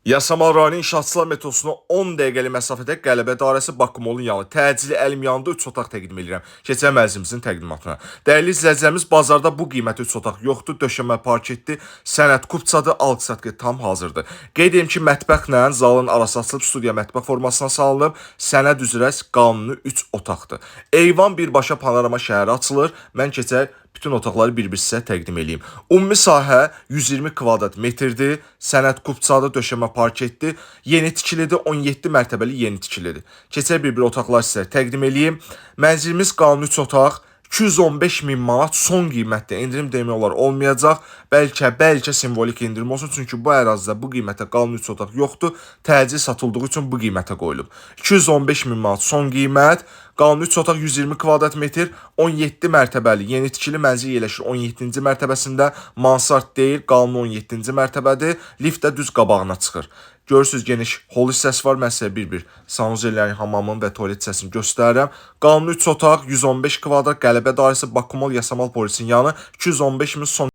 Yasamal rayon inşaatçılar metrosuna 10 dəqiqəlik məsafədə Qələbə dairəsi Bakımolun yanı təcili əlim yanında 3 otaq təqdim edirəm. Keçən mərcimizin təqdimatına. Dəyərli izləyicilərimiz, bazarda bu qiymətə 3 otaq yoxdur. Döşəmə parketli, sənət kupçadır, alqı-satqı tam hazırdır. Qeyd edim ki, mətbəxlə zalın arası açılıb, studiya mətbəx formasına salınıb, sənəd üzrə qanuni 3 otaqdır. Eyvan birbaşa panorama şəhərə açılır. Mən keçər bütün otaqları bir-bir sizə təqdim edeyim. Ümumi sahə 120 kvadrat metrdir. Sənət kupçadır, döşəmə parketdir. Yeni tikilidir, 17 mərtəbəli yeni tikilidir. Keçər bir-bir otaqlar sizə təqdim edeyim. Mənzilimiz qanuni 3 otaq. 215 min manat son qiymətdə, endirim demək olar olmayacaq. Bəlkə simvolik endirim olsun, çünki bu ərazidə bu qiymətə qanuni 3 otaq yoxdur. Təcil satıldığı üçün bu qiymətə qoyulub. 215 min manat son qiymət. Qanuni 3 otaq 120 kvadrat metr, 17 mərtəbəli yeni tikili mənzil yerləşir 17-ci mərtəbəsində. Mansard deyil, qanuni 17-ci mərtəbədir. Lift də düz qabağına çıxır. Görürsünüz, geniş hol hissəsi var. Mən sizə bir-bir sanuzellərin, hamamın və tualet hissəsini göstərirəm. Qanuni 3 otaq, 115 kvadrat, Qələbə dairəsi, Bakımol Yasamal polisin yanı, 215 min son